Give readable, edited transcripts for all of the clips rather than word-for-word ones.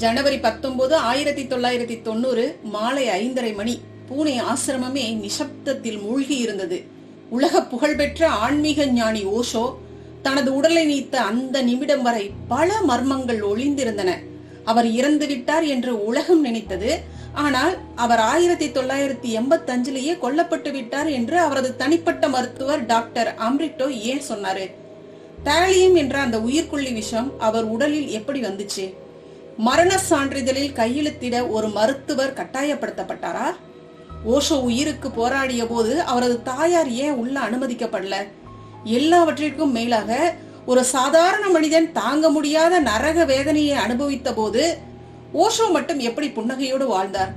ஜனவரி 19, 1990 மாலை 5:30 மணி. பூனே ஆசிரமமே நிசப்தத்தில் மூழ்கி இருந்தது. உலக புகழ்பெற்ற ஆன்மீக ஞானி ஓஷோ தனது உடலை நீத்த அந்த நிமிடம் வரை பல மர்மங்கள் ஒளிந்திருந்தன. அவர் இறந்து விட்டார் என்று உலகம் நினைத்தது. ஆனால் அவர் 1985 கொல்லப்பட்டு விட்டார் என்று அவரது தனிப்பட்ட மருத்துவர் டாக்டர் அம்ரிட்டோ ஏன் சொன்னாரு? தாலியம் என்ற அந்த உயிர்கொல்லி விஷம் அவர் உடலில் எப்படி வந்துச்சு? மரண சான்றிதழில் கையெழுத்திட ஒரு மருத்துவர் கட்டாயப்படுத்தப்பட்டாரா? ஓஷோ உயிருக்கு போராடிய போது அவரது தாயார் ஏன் உள்ள அனுமதிக்கப்படல? எல்லாவற்றிற்கும் மேலாக ஒரு சாதாரண மனிதன் தாங்க முடியாத நரக வேதனையை அனுபவித்த போது ஓஷோ மட்டும் எப்படி புன்னகையோடு வாழ்ந்தார்?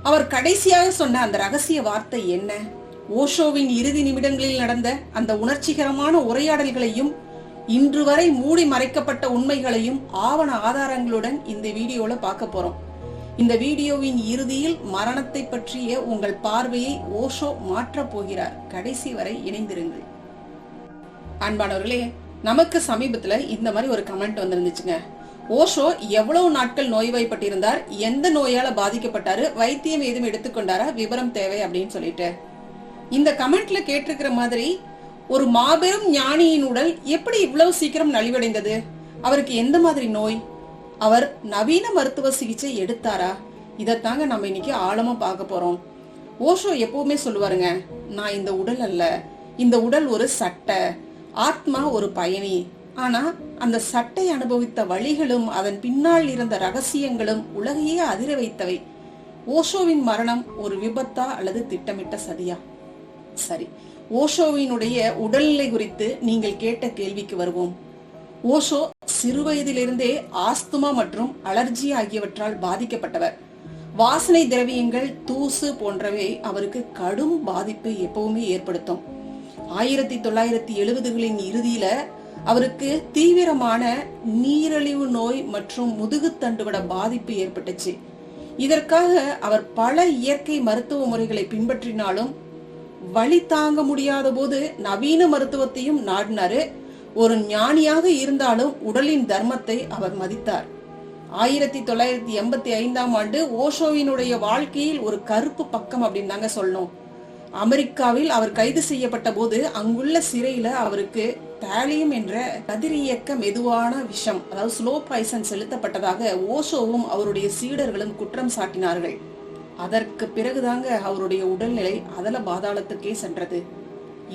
அவர் கடைசியாக சொன்ன அந்த ரகசிய வார்த்தை என்ன? ஓஷோவின் இறுதி நிமிடங்களில் நடந்த அந்த உணர்ச்சிகரமான உரையாடல்களையும் இன்று வரை மூடி மறைக்கப்பட்ட உண்மைகளையும் ஆவண ஆதாரங்களுடன் இந்த வீடியோல பார்க்க போறோம். இந்த வீடியோவின் இறுதியில் மரணத்தை பற்றிய உங்கள் பார்வையை ஓஷோ மாற்றப் போகிறார். கடைசி வரை இணைந்திருங்கள். அன்பானவர்களே, நமக்கு சமீபத்துல இந்த மாதிரி ஒரு கமெண்ட் வந்திருந்துச்சுங்க. ஓஷோ எவ்வளவு நாட்கள் நோய்வாய்ப்பட்டிருந்தார், எந்த நோயால பாதிக்கப்பட்டாரு, வைத்தியம் ஏதும் எடுத்துக்கொண்டாரா, விவரம் தேவை அப்படின்னு சொல்லிட்டு இந்த கமெண்ட்ல கேட்டிருக்கிற மாதிரி ஒரு மாபெரும் ஞானியின் உடல் எப்படி இவ்வளவு சீக்கிரம் நலிவடைந்தது? அவருக்கு எந்த மாதிரி நோய்? அவர் நவீன மருத்துவ சிகிச்சை எடுத்தாரா? இதத்தாங்க நம்ம இன்னைக்கு ஆழமா பார்க்க போறோம். ஓஷோ எப்பவுமே சொல்லுவாருங்க, நான் இந்த உடல் அல்ல, இந்த உடல் ஒரு சட்டை, ஆத்மா ஒரு பயணி. ஆனா அந்த சட்டை அனுபவித்த வழிகளும் அதன் பின்னால் இருந்த ரகசியங்களும் உலகையே அதிர வைத்தவை. ஓஷோவின் மரணம் ஒரு விபத்தா அல்லது திட்டமிட்ட சதியா? சரி, ஓஷோவினுடைய உடல்நிலை குறித்து நீங்கள் கேட்ட கேள்விக்கு வருவோம். ஓஷோ சிறுவயதிலிருந்தே ஆஸ்துமா மற்றும் அலர்ஜி ஆகியவற்றால் பாதிக்கப்பட்டவர். வாசனை திரவியங்கள், தூசு போன்றவை அவருக்கு கடும் பாதிப்பை எப்பவுமே ஏற்படுத்தும். 1970களின் இறுதியில அவருக்கு தீவிரமான நீரிழிவு நோய் மற்றும் முதுகுத்தண்டுவட பாதிப்பு ஏற்பட்டுச்சு. இதற்காக அவர் பல இயற்கை மருத்துவ முறைகளை பின்பற்றினாலும் வலி தாங்க முடியாத போது நவீன மருத்துவத்தையும் நாடினாரு. ஒரு ஞானியாக இருந்தாலும் உடலின் தர்மத்தை அவர் மதித்தார். 1985 ஓஷோவினுடைய வாழ்க்கையில் ஒரு கருப்பு பக்கம் அப்படின்னு தாங்க சொல்லணும். அமெரிக்காவில் அவர் கைது செய்யப்பட்ட போது அங்குள்ள சிறையில அவருக்கு தாலியம் என்ற கதிரியக்க மெதுவான விஷம், அதாவது ஸ்லோ பாய்சன் செலுத்தப்பட்டதாக ஓஷோவும் அவருடைய சீடர்களும் குற்றம் சாட்டினார்கள். அதற்கு பிறகுதாங்க அவருடைய உடல்நிலை அதல பாதாளத்துக்கே சென்றது.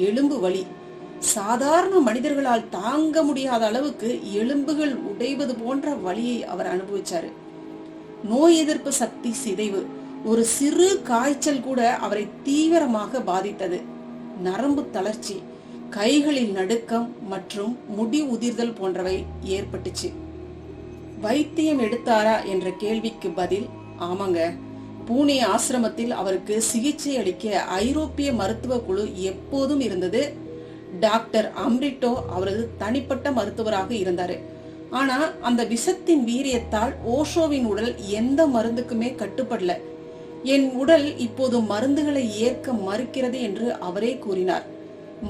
எலும்பு வலி சாதாரண மனிதர்களால் தாங்க முடியாத அளவுக்கு எலும்புகள் உடைவது போன்ற வலியை அவர் அனுபவிச்சாரு. நோய் எதிர்ப்பு சக்தி சிதைவு, ஒரு சிறு காய்ச்சல் கூட அவரை தீவிரமாக பாதித்தது. நரம்பு தளர்ச்சி, கைகளில் நடுக்கம் மற்றும் முடி உதிர்தல் போன்றவை ஏற்பட்டுச்சு. வைத்தியம் எடுத்தாரா என்ற கேள்விக்கு பதில் ஆமாங்க. பூனே ஆசிரமத்தில் அவருக்கு சிகிச்சை அளிக்க ஐரோப்பிய மருத்துவ குழு எப்போதும் இருந்தது. டாக்டர் அம்ரிட்டோ அவரது தனிப்பட்ட மருத்துவராக இருந்தாரு. ஆனா அந்த விஷத்தின் வீரியத்தால் ஓஷோவின் உடல் எந்த மருந்துக்குமே கட்டுப்படல. என் உடல் இப்போது மருந்துகளை ஏற்க மறுக்கிறது என்று அவரே கூறினார்.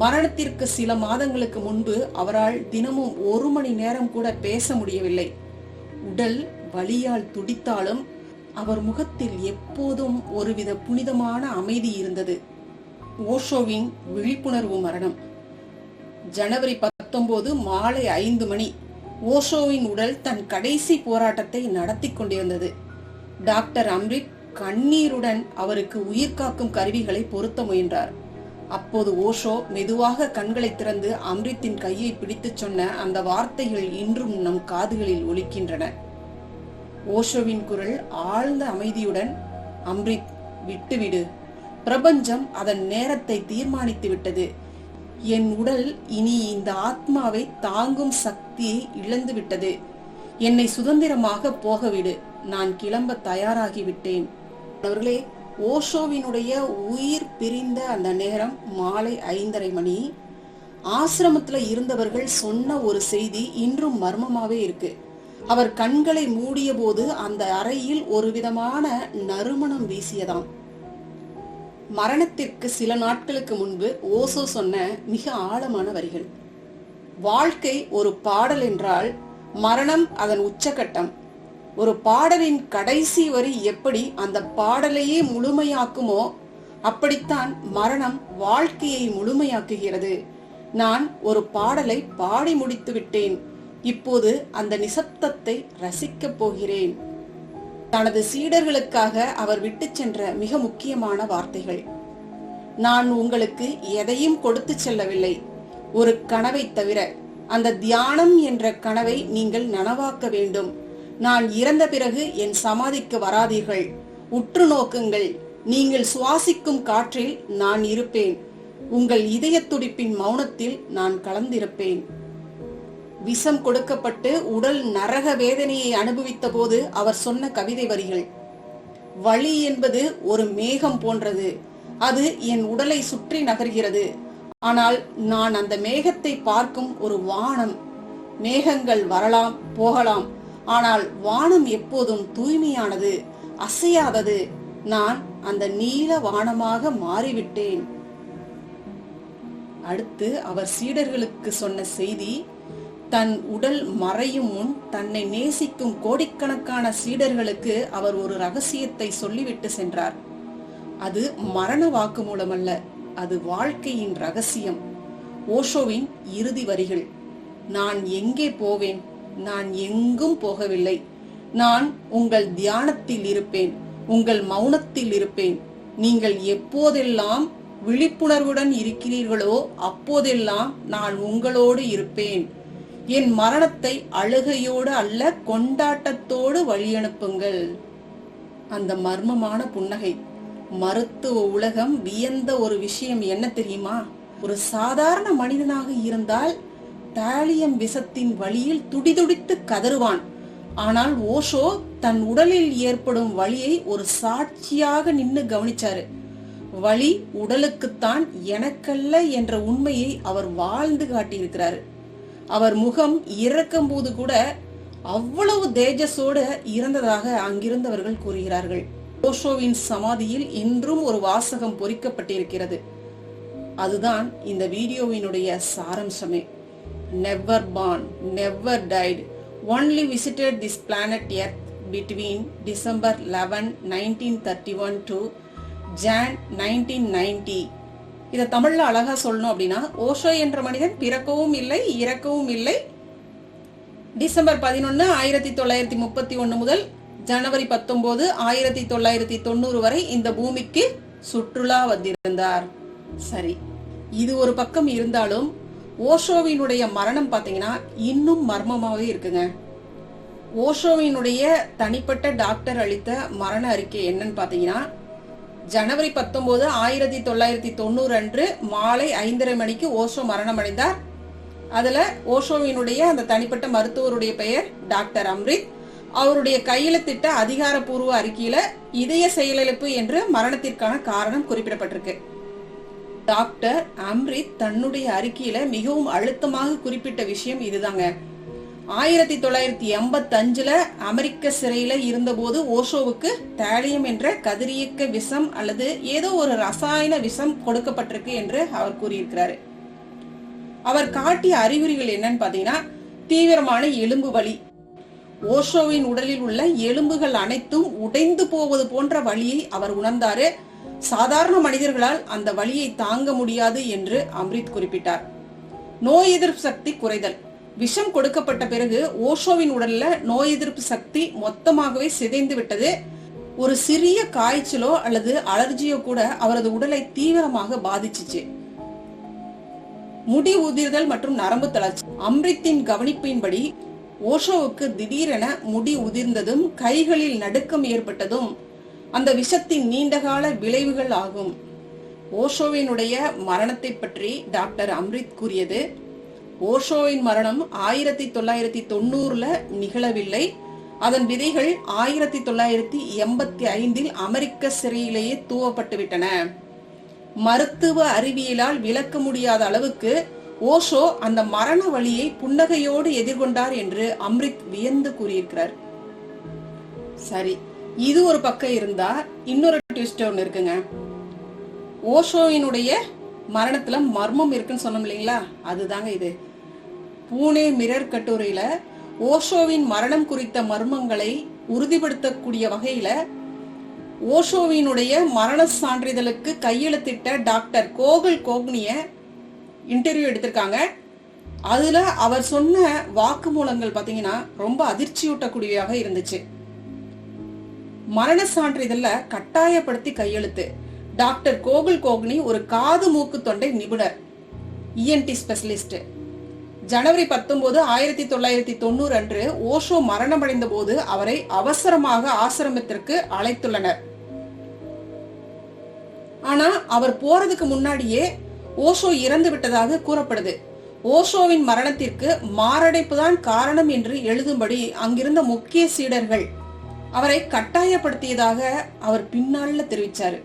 மரணத்திற்கு சில மாதங்களுக்கு முன்பு அவரால் தினமும் 1 மணி நேரம் கூட பேச முடியவில்லை. உடல் வலியால் துடித்தாலும் அவர் முகத்தில் எப்போதும் ஒருவித புனிதமான அமைதி இருந்தது. ஓஷோவின் விழிப்புணர்வு மரணம். ஜனவரி 19 மாலை 5 மணி. ஓஷோவின் உடல் தன் கடைசி போராட்டத்தை நடத்தி கொண்டிருந்தது. டாக்டர் அம்ரிட் கண்ணீருடன் அவருக்கு உயிர்காக்கும் கருவிகளை பொருத்த முயன்றார். அப்போது ஓஷோ மெதுவாக கண்களை திறந்து அம்ரித்தின் கையை பிடித்து சொன்ன அந்த வார்த்தைகள் இன்றும் நம் காதுகளில் ஒலிக்கின்றன. ஓஷோவின் குரல் ஆழ்ந்த அமைதியுடன், அம்ரித், விட்டுவிடு, பிரபஞ்சம் அதன் நேரத்தை தீர்மானித்து விட்டது. என் உடல் இனி இந்த ஆத்மாவை தாங்கும் சக்தியை இழந்து விட்டது. என்னை சுதந்திரமாக போகவிடு, நான் கிளம்ப தயாராகிவிட்டேன். அவர்களே, ஓஷோவினுடைய உயிர் பிரிந்த அந்த நேரம் மாலை 5:30 மணி. ஆசிரமத்துல இருந்தவர்கள் சொன்ன ஒரு செய்தி இன்றும் மர்மமாவே இருக்கு. அவர் கண்களை மூடிய போது அந்த அறையில் ஒரு விதமான நறுமணம் வீசியதாம். மரணத்திற்கு சில நாட்களுக்கு முன்பு ஓஷோ சொன்ன மிக ஆழமான வரிகள். வாழ்க்கை ஒரு பாடல் என்றால் மரணம் அதன் உச்சகட்டம். ஒரு பாடலின் கடைசி வரி எப்படி அந்த பாடலையே முழுமையாக்குமோ அப்படித்தான் மரணம் வாழ்க்கையை முழுமையாக்குகிறது. நான் ஒரு பாடலை பாடி முடித்து விட்டேன். இப்போது அந்த நிசப்தத்தை ரசிக்கப் போகிறேன். தனது சீடர்களுக்காக அவர் விட்டு சென்ற மிக முக்கியமான வார்த்தைகள். நான் உங்களுக்கு எதையும் கொடுத்து செல்லவில்லை, ஒரு கனவை தவிர. அந்த தியானம் என்ற கனவை நீங்கள் நனவாக்க வேண்டும். நான் இறந்த பிறகு என் சமாதிக்கு வராதீர்கள். உற்று நோக்குங்கள். நீங்கள் சுவாசிக்கும் காற்றில் நான் இருப்பேன். உங்கள் இதய துடிப்பின் மௌனத்தில் நான் கலந்திருப்பேன். விஷம் கொடுக்கப்பட்டு உடல் நரக வேதனையை அனுபவித்த போது அவர் சொன்ன கவிதை வரிகள். வலி என்பது ஒரு மேகம் போன்றது. அது என் உடலை சுற்றி நகர்கிறது. ஆனால் நான் அந்த மேகத்தை பார்க்கும் ஒரு வானம். மேகங்கள் வரலாம் போகலாம், ஆனால் வானம் எப்போதும் தூய்மையானது, அசையாதது. நான் அந்த நீல வானமாக மாறிவிட்டேன். அடுத்து அவர் சீடர்களுக்கு சொன்ன செய்தி, தன் உடல் மறையும் முன் தன்னை நேசிக்கும் கோடிக்கணக்கான சீடர்களுக்கு அவர் ஒரு ரகசியத்தை சொல்லிவிட்டு சென்றார். அது மரண வாக்குமூலம் அல்ல, அது வாழ்க்கையின் ரகசியம். ஓஷோவின் இறுதி வரிகள். நான் எங்கே போவேன்? நான் எங்கும் போகவில்லை. நான் உங்கள் தியானத்தில் இருப்பேன், உங்கள் மௌனத்தில் இருப்பேன். நீங்கள் எப்போதெல்லாம் விழிப்புணர்வுடன் இருக்கிறீர்களோ அப்போதெல்லாம் நான் உங்களோடு இருப்பேன். என் மரணத்தை அழுகையோடு அல்ல, கொண்டாட்டத்தோடு வழியனுப்புங்கள். அந்த மர்மமான புன்னகை. மருத்துவ உலகம் வியந்த ஒரு விஷயம் என்ன தெரியுமா? ஒரு சாதாரண மனிதனாக இருந்தால் தாலியம் விஷத்தின் வழியில் துடிதுடித்து கதறுவான். ஆனால் ஓஷோ தன் உடலில் ஏற்படும் வலியை ஒரு சாட்சியாக நின்னு கவனிச்சாரு. வலி உடலுக்குத்தான், எனக்கல்ல என்ற உண்மையை அவர் வாழ்ந்து காட்டியிருக்கிறாரு. அவர் முகம் இறக்கும் போது கூட அவ்வளவு தேஜஸோடு இறந்ததாக அங்கிருந்தவர்கள் கூறுகிறார்கள். ஓஷோவின் சமாதியில் இன்றும் ஒரு வாசகம் பொறிக்கப்பட்டிருக்கிறது. அதுதான் இந்த வீடியோவினுடைய சாரம்சமே. Never born, never died, only visited this planet Earth between December 11, 1931 to Jan 1990. இத தமிழ்ல அழகா சொல்லணும் அப்படின்னா, ஓஷோ என்ற மனிதன் பிறக்கவும் இல்லை, இறக்கவும் இல்லை. டிசம்பர் 11, 1931 முதல் ஜனவரி 19, 1990 வரை இந்த பூமிக்கு சுற்றுலா வந்திருந்தார். சரி, இது ஒரு பக்கம் இருந்தாலும் ஓஷோவினுடைய மரணம் பாத்தீங்கன்னா இன்னும் மர்மமாவே இருக்குங்க. ஓஷோவினுடைய தனிப்பட்ட டாக்டர் அளித்த மரண அறிக்கை என்னன்னு பாத்தீங்கன்னா, ஜனவரி 19, 1990 அன்று மாலை 5:30 மணிக்கு ஓஷோ மரணம் அடைந்தார். அதுல ஓஷோவினுடைய அந்த தனிப்பட்ட மருத்துவருடைய பெயர் டாக்டர் அம்ரித். அவருடைய கையெழுத்திட்ட அதிகாரப்பூர்வ அறிக்கையில இதய செயலிழப்பு என்று மரணத்திற்கான காரணம் குறிப்பிடப்பட்டிருக்கு. டாக்டர் அம்ரித் தன்னுடைய அறிக்கையில மிகவும் அழுத்தமாக குறிப்பிட்ட விஷயம் இதுதாங்க. 1985 அமெரிக்க சிறையில இருந்தபோது ஓஷோவுக்கு தாலியம் என்ற கதிரியக்க விஷம் அல்லது ஏதோ ஒரு ரசாயன விஷம் கொடுக்கப்பட்டிருக்கு என்று அவர் கூறியிருக்கிறாரு. அவர் காட்டிய அறிகுறிகள் என்னன்னு பாத்தீங்கன்னா, தீவிரமான எலும்பு வலி. ஓஷோவின் உடலில் உள்ள எலும்புகள் அனைத்தும் உடைந்து போவது போன்ற வலியை அவர் உணர்ந்தாரு. சாதாரண மனிதர்களால் அந்த வலியை தாங்க முடியாது என்று அம்ரித் குறிப்பிட்டார். நோய் எதிர்ப்பு சக்தி குறைதல். விஷம் கொடுக்கப்பட்ட பிறகு ஓஷோவின் உடல்ல நோய் எதிர்ப்பு சக்தி மொத்தமாகவே சிதைந்து விட்டது. ஒரு சிறிய காய்ச்சலோ அல்லது அலர்ஜியோ கூட அவரது உடலை தீவிரமாக பாதிச்சிச்சு. முடி உதிர்தல் மற்றும் நரம்பு தளர்ச்சி. அம்ரித்தின் கவனிப்பின்படி ஓஷோவுக்கு திடீரென முடி உதிர்ந்ததும் கைகளில் நடுக்கம் ஏற்பட்டதும் அந்த விஷத்தின் நீண்டகால விளைவுகள் ஆகும். ஓஷோவினுடைய மரணத்தை பற்றி டாக்டர் அம்ரித் கூறியது, ஓஷோவின் மரணம் 1990 நிகழவில்லை. அதன் விதைகள் 1985 அமெரிக்க சிறையிலேயே தூவப்பட்டு விட்டன. மருத்துவ அறிவியலால் விளக்க முடியாத அளவுக்கு ஓஷோ அந்த மரண வலியை புன்னகையோடு எதிர்கொண்டார் என்று அம்ரித் வியந்து கூறியிருக்கிறார். சரி, இது ஒரு பக்கம் இருந்தா இன்னொரு ட்விஸ்ட் ஒன்று இருக்குங்க. ஓஷோவினுடைய மரணத்துல மர்மம் இருக்குன்னு சொன்னோம் இல்லைங்களா, அதுதாங்க இது. பூனே மிரர் கட்டுரையில ஓஷோவின் மரணம் குறித்த மர்மங்களை உறுதிப்படுத்தக்கூடிய வகையில ஓஷோவினுடைய மரண சான்றிதழுக்கு கையெழுத்திட்ட டாக்டர் கோகுல் கோக்னிய இன்டர்வியூ எடுத்திருக்காங்க. அதுல அவர் சொன்ன வாக்குமூலங்கள் பாத்தீங்கன்னா ரொம்ப அதிர்ச்சியூட்டக்கூடியதாக இருந்துச்சு. மரண சான்றிதழ்ல கட்டாயப்படுத்தி கையெழுத்து. டாக்டர் கோகுல் கோக்னி ஒரு காது மூக்கு தொண்டை நிபுணர், இஎன்டி ஸ்பெஷலிஸ்ட். ஜனவரி 19, 1990 அன்று ஓஷோ மரணமடைந்த போது அவரை அவசரமாக ஆசிரமத்திற்கு அழைத்துள்ளனர். ஆனா அவர் போறதுக்கு முன்னாடியே ஓஷோ இறந்து விட்டதாக கூறப்படுது. ஓஷோவின் மரணத்திற்கு மாரடைப்பு தான் காரணம் என்று எழுதும்படி அங்கிருந்த முக்கிய சீடர்கள் அவரை கட்டாயப்படுத்தியதாக அவர் பின்னால தெரிவிச்சாரு.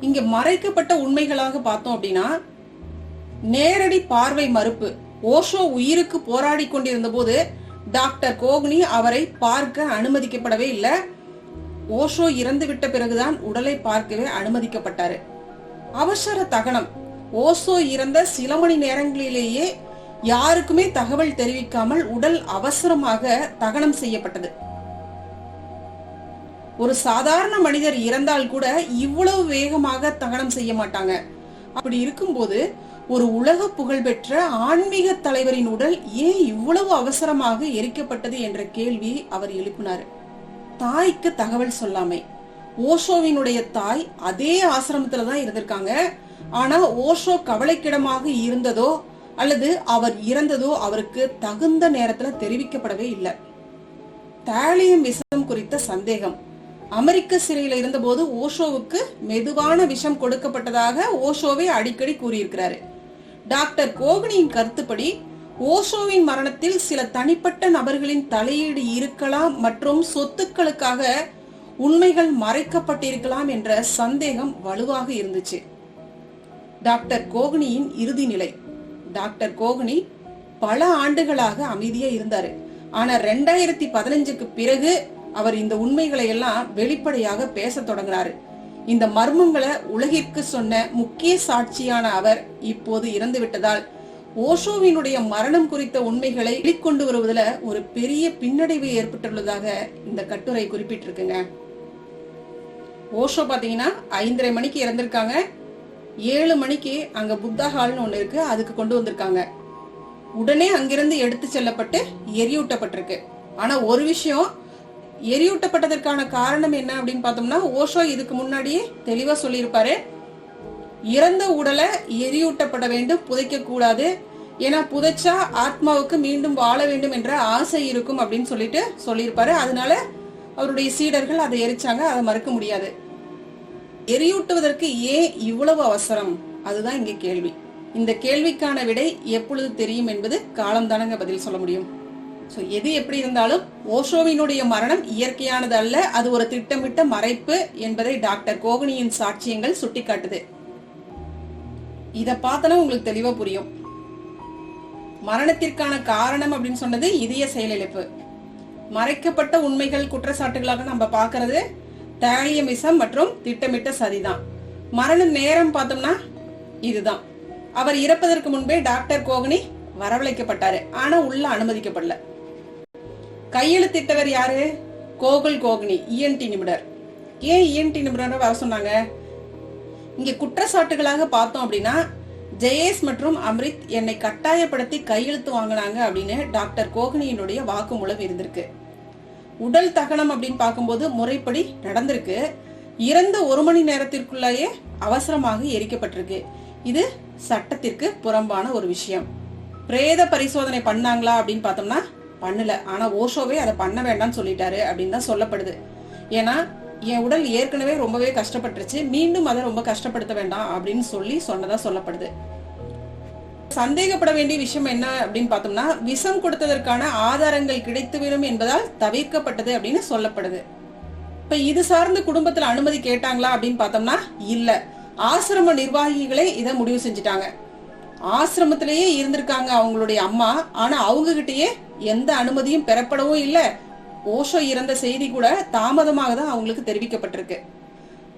இங்க மறைக்கப்பட்ட உண்மைகளாக பார்த்தோம் அப்படின்னா, நேரடி பார்வை மறுப்பு. ஓஷோ உயிருக்கு போராடி கொண்டிருந்த போது டாக்டர் கோக்னி அவரை பார்க்க அனுமதிக்கப்படவே இல்லை. ஓஷோ இறந்து விட்ட பிறகுதான் உடலை பார்க்கவே அனுமதிக்கப்பட்டாரு. அவசர தகனம். ஓஷோ இறந்த சில மணி நேரங்களிலேயே யாருக்குமே தகவல் தெரிவிக்காமல் உடல் அவசரமாக தகனம் செய்யப்பட்டது. ஒரு சாதாரண மனிதர் இறந்தால் கூட இவ்வளவு வேகமாக தகனம் செய்ய மாட்டாங்க. அப்படி இருக்கும்போது ஒரு உலக புகழ்பெற்ற ஆன்மீக தலைவரின் உடல் ஏன் இவ்வளவு அவசரமாக எரிக்கப்பட்டது என்ற கேள்வி அவர் எழுப்பினார். தாய்க்கு தகவல் சொல்லாமை. ஓஷோவினுடைய தாய் அதே ஆசிரமத்துல தான் இருந்திருக்காங்க. ஆனா ஓஷோ கவலைக்கிடமாக இருந்ததோ அல்லது அவர் இறந்ததோ அவருக்கு தகுந்த நேரத்துல தெரிவிக்கப்படவே இல்லை. தாலியம் விஷம் குறித்த சந்தேகம். அமெரிக்க சிறையில இருந்த போது ஓஷோவுக்கு மெதுவான விஷம் கொடுக்கப்பட்டதாக ஓஷோவே அடிக்கடி கூறியிருக்கிறாரு. டாக்டர் கோக்னியின் கருத்துப்படி ஓஷோவின் மரணத்தில் சில தனிப்பட்ட நபர்களின் தலையீடு இருக்கலாம் மற்றும் சொத்துக்களுக்காக உண்மைகள் மறைக்கப்பட்டிருக்கலாம் என்ற சந்தேகம் வலுவாக இருந்துச்சு. டாக்டர் கோக்னியின் இறுதி நிலை. டாக்டர் கோக்னி பல ஆண்டுகளாக அமைதியா இருந்தாரு. ஆனா 2015க்கு பிறகு அவர் இந்த உண்மைகளை எல்லாம் வெளிப்படையாக பேச தொடங்கினாரு. இந்த மர்மங்களை உலகிற்கு சொன்ன முக்கிய சாட்சியான அவர் இப்போது இறந்து விட்டதால் ஓஷோவினுடைய மரணம் குறித்த உண்மைகளை வெளிக்கொண்டு வருவதில் ஒரு பெரிய பின்னடைவு ஏற்பட்டுள்ளதாக இந்த கட்டுரை குறிப்பிட்டிருக்குங்க. ஓஷோ பாத்தீங்கன்னா 5:30 மணிக்கு இறந்திருக்காங்க. 7 மணிக்கு அங்க புத்தா ஹால்னு ஒண்ணு இருக்கு, அதுக்கு கொண்டு வந்திருக்காங்க. உடனே அங்கிருந்து எடுத்து செல்லப்பட்டு எரியூட்டப்பட்டிருக்கு. ஆனா ஒரு விஷயம், எரியூட்டப்பட்டதற்கான காரணம் என்ன அப்படின்னு பார்த்தோம்னா, ஓஷோ இதுக்கு முன்னாடியே தெளிவா சொல்லியிருப்பாரு, இறந்த உடலை எரியூட்டப்பட வேண்டும், புதைக்க கூடாது. ஏன்னா புதைச்சா ஆத்மாவுக்கு மீண்டும் வாழ வேண்டும் என்ற ஆசை இருக்கும் அப்படின்னு சொல்லியிருப்பாரு. அதனால அவருடைய சீடர்கள் அதை எரிச்சாங்க. அதை மறுக்க முடியாது. எரியூட்டுவதற்கு ஏன் இவ்வளவு அவசரம்? அதுதான் இங்க கேள்வி. இந்த கேள்விக்கான விடை எப்பொழுது தெரியும் என்பது காலம்தானங்க பதில் சொல்ல முடியும். எது எப்படி இருந்தாலும் ஓஷோவினுடைய மரணம் இயற்கையானது அல்ல, அது ஒரு திட்டமிட்ட மறைப்பு என்பதை டாக்டர் கோக்னியின் சாட்சியங்கள் சுட்டிக்காட்டுது. இத பார்த்தனா உங்களுக்கு தெளிவா புரியும். மரணத்திற்கான காரணம் அப்படின்னு சொன்னது இதய செயலிழப்பு. மறைக்கப்பட்ட உண்மைகள் குற்றச்சாட்டுகளாக நம்ம பார்க்கறது தாலியம் விஷம் மற்றும் திட்டமிட்ட சதிதான். மரண நேரம் பார்த்தோம்னா இதுதான். அவர் இறப்பதற்கு முன்பே டாக்டர் கோக்னி வரவழைக்கப்பட்டாரு, ஆனா உள்ள அனுமதிக்கப்படல. கையெழுத்திட்டவர் யாரு? கோகுல் கோக்னி, இஎன்டி நிபுணர். ஏன் இஎன்டி நிபுணர் வர சொன்னாங்க? இங்க குற்றச்சாட்டுகளாக பார்த்தோம் அப்படின்னா, ஜெயேஷ் மற்றும் அம்ரித் என்னை கட்டாயப்படுத்தி கையெழுத்து வாங்கினாங்க அப்படின்னு டாக்டர் கோக்னியினுடைய வாக்குமூலம் இருந்திருக்கு. உடல் தகனம் அப்படின்னு பார்க்கும்போது முறைப்படி நடந்திருக்கு. இறந்த 1 மணி நேரத்திற்குள்ளேயே அவசரமாக எரிக்கப்பட்டிருக்கு. இது சட்டத்திற்கு புறம்பான ஒரு விஷயம். பிரேத பரிசோதனை பண்ணாங்களா அப்படின்னு பார்த்தோம்னா பண்ணல. ஆனா ஓஷோவே அதை பண்ண வேண்டாம்னு சொல்லிட்டாரு அப்படின்னு தான் சொல்லப்படுது. ஏன்னா என் உடல் ஏற்கனவே ரொம்பவே கஷ்டப்பட்டுருச்சு, மீண்டும் அதை ரொம்ப கஷ்டப்படுத்த வேண்டாம் அப்படின்னு சொன்னதா சொல்லப்படுது. சந்தேகப்பட வேண்டிய விஷயம் என்ன அப்படின்னு பார்த்தோம்னா, விஷம் கொடுத்ததற்கான ஆதாரங்கள் கிடைத்துவிடும் என்பதால் தவிர்க்கப்பட்டது அப்படின்னு சொல்லப்படுது. இப்ப இது சார்ந்த குடும்பத்துல அனுமதி கேட்டாங்களா அப்படின்னு பார்த்தோம்னா இல்ல. ஆசிரம நிர்வாகிகளே இதை முடிவு செஞ்சுட்டாங்க. ஆசிரமத்திலேயே இருந்திருக்காங்க அவங்களுடைய அம்மா, ஆனா அவங்க கிட்டயே எந்த அனுமதியும் பெறப்படவும் இல்ல. ஓஷோ இறந்த செய்தி கூட தாமதமாக தான் அவங்களுக்கு தெரிவிக்கப்பட்டிருக்கு.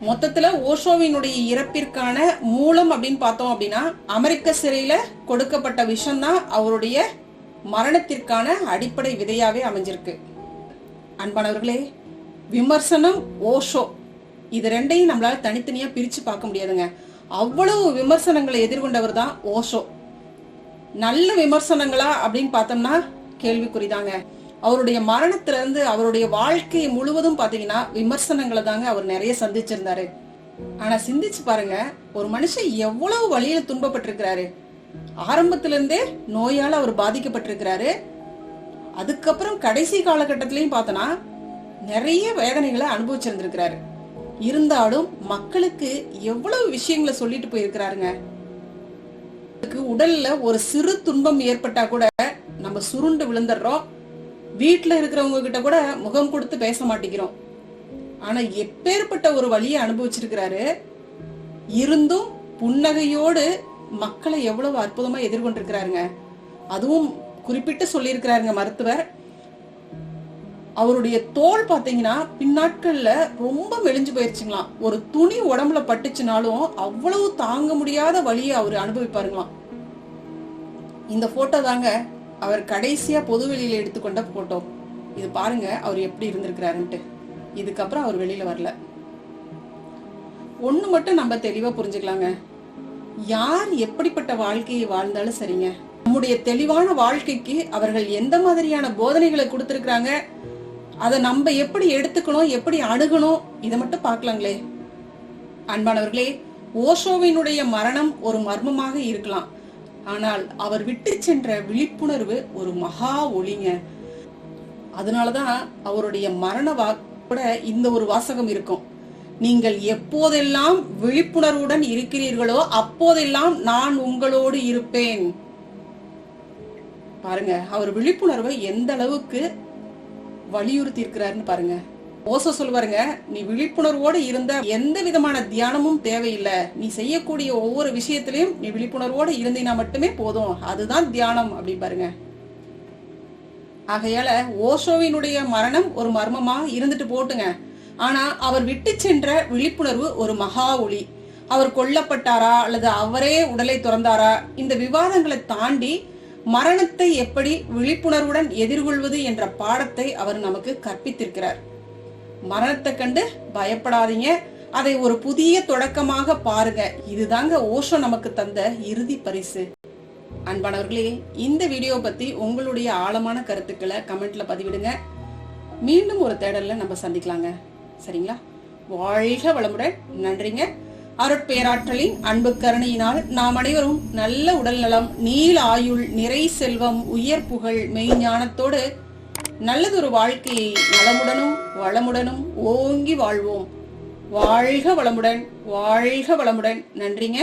மொத்தத்துல ஓஷோவினுடைய இறப்பிற்கான மூலம் அப்படின்னு பார்த்தோம் அப்படின்னா, அமெரிக்க சிறையில கொடுக்கப்பட்ட விஷம் தான் அவருடைய மரணத்திற்கான அடிப்படை விதையாவே அமைஞ்சிருக்கு. அன்பானவர்களே, விமர்சனம், ஓஷோ, இது ரெண்டையும் நம்மளால தனித்தனியா பிரிச்சு பார்க்க முடியாதுங்க. அவ்வளவு விமர்சனங்களை எதிர்கொண்டவர் தான் ஓஷோ. நல்ல விமர்சனங்களா அப்படின்னு பார்த்தோம்னா கேள்விக்குறிதாங்க. அவருடைய மரணத்துல இருந்து அவருடைய வாழ்க்கை முழுவதும் பாத்தீங்கன்னா விமர்சனங்களை தாங்க அவர் நிறைய சந்திச்சிருந்தாரு. ஆனா சிந்திச்சு பாருங்க, ஒரு மனுஷன் எவ்வளவு வழியில துன்பப்பட்டிருக்கிறாரு. ஆரம்பத்துல இருந்தே நோயால அவர் பாதிக்கப்பட்டிருக்கிறாரு. அதுக்கப்புறம் கடைசி காலகட்டத்திலையும் பார்த்தோன்னா நிறைய வேதனைகளை அனுபவிச்சிருந்திருக்கிறாரு. இருந்தாலும் மக்களுக்கு எவ்வளவு விஷயங்களை சொல்லிட்டு போயிருக்கிறாருங்க. உடல்ல ஒரு சிறு துன்பம் ஏற்பட்டா கூட நம்ம சுருண்டு விழுந்துடுறோம். வீட்டுல இருக்கிறவங்க கிட்ட கூட முகம் கொடுத்து பேச மாட்டேங்கிறோம். ஆனா எப்பேற்பட்ட ஒரு வழியை அனுபவிச்சிருக்கிறாரு. இருந்தும் புன்னகையோடு மக்களை எவ்வளவு அற்புதமா எதிர்கொண்டிருக்கிறாருங்க. அதுவும் குறிப்பிட்டு சொல்லியிருக்கிறாருங்க மருத்துவர். அவருடைய தோல் பாத்தீங்கன்னா பின்னாட்கள்ல ரொம்ப மெலிஞ்சு போயிருச்சுங்களாம். ஒரு துணி உடம்புல பட்டுச்சுனாலும் அவ்வளவு தாங்க முடியாத வழியை அவர் அனுபவிப்பாருங்களாம். இந்த போட்டோ தாங்க அவர் கடைசியா பொதுவெளியில எடுத்துக்கொண்ட போட்டோ. இது பாருங்க அவர் எப்படி இருந்திருக்கிறாருன்ட்டு. இதுக்கப்புறம் அவர் வெளியில வரல. ஒண்ணு மட்டும் நம்ம தெளிவா புரிஞ்சுக்கலாங்க, யார் எப்படிப்பட்ட வாழ்க்கையை வாழ்ந்தாலும் சரிங்க, நம்முடைய தெளிவான வாழ்க்கைக்கு அவர்கள் எந்த மாதிரியான போதனைகளை கொடுத்திருக்கிறாங்க, அதை நம்ம எப்படி எடுத்துக்கணும், எப்படி அணுகணும், இதை மட்டும் பார்க்கலாங்களே. அன்பானவர்களே, ஓஷோவினுடைய மரணம் ஒரு மர்மமாக இருக்கலாம். ஆனால் அவர் விட்டு சென்ற விழிப்புணர்வு ஒரு மகா ஒளிங்க. அதனாலதான் அவருடைய மரண கூட இந்த ஒரு வாசகம் இருக்கும்: நீங்கள் எப்போதெல்லாம் விழிப்புணர்வுடன் இருக்கிறீர்களோ அப்போதெல்லாம் நான் உங்களோடு இருப்பேன். பாருங்க, அவர் விழிப்புணர்வை எந்த அளவுக்கு வலியுறுத்தி இருக்கிறாருன்னு பாருங்க. ஓசோ சொல்லுவாருங்க, நீ விழிப்புணர்வோடு இருந்த எந்த விதமான தியானமும் தேவையில்லை. நீ செய்யக்கூடிய ஒவ்வொரு விஷயத்திலையும் நீ விழிப்புணர்வோடு இருந்தீனா மட்டுமே போதும், அதுதான் தியானம் அப்படி பாருங்க. ஆகையால ஓஷோவினுடைய மரணம் ஒரு மர்மமா இருந்துட்டு போட்டுங்க. ஆனா அவர் விட்டு சென்ற விழிப்புணர்வு ஒரு மகா ஒளி. அவர் கொல்லப்பட்டாரா அல்லது அவரே உடலை துறந்தாரா, இந்த விவாதங்களை தாண்டி மரணத்தை எப்படி விழிப்புணர்வுடன் எதிர்கொள்வது என்ற பாடத்தை அவர் நமக்கு கற்பித்திருக்கிறார். மரணத்தை கண்டு பயப்படாதீங்க, அதை ஒரு புதிய தொடக்கமாக பாருங்க. இதுதாங்க ஓஷோ நமக்கு தந்த இறுதி பரிசு. அன்பானவர்களே, இந்த வீடியோ பத்தி உங்களுடைய ஆழமான கருத்துக்களை கமெண்ட்ல பதிவிடுங்க. மீண்டும் ஒரு தேடல்ல நம்ம சந்திக்கலாங்க. சரிங்களா? வாழ்க வளமுடன். நன்றிங்க. அருட்பேராற்றலின் அன்பு கருணையினால் நாம் அனைவரும் நல்ல உடல் நலம், நீல ஆயுள், நிறை செல்வம், உயர் புகழ், மெய்ஞானத்தோடு நல்லதொரு வாழ்க்கையை நலமுடனும் வளமுடனும் ஓங்கி வாழ்வோம். வாழ்க வளமுடன். வாழ்க வளமுடன். நன்றிங்க.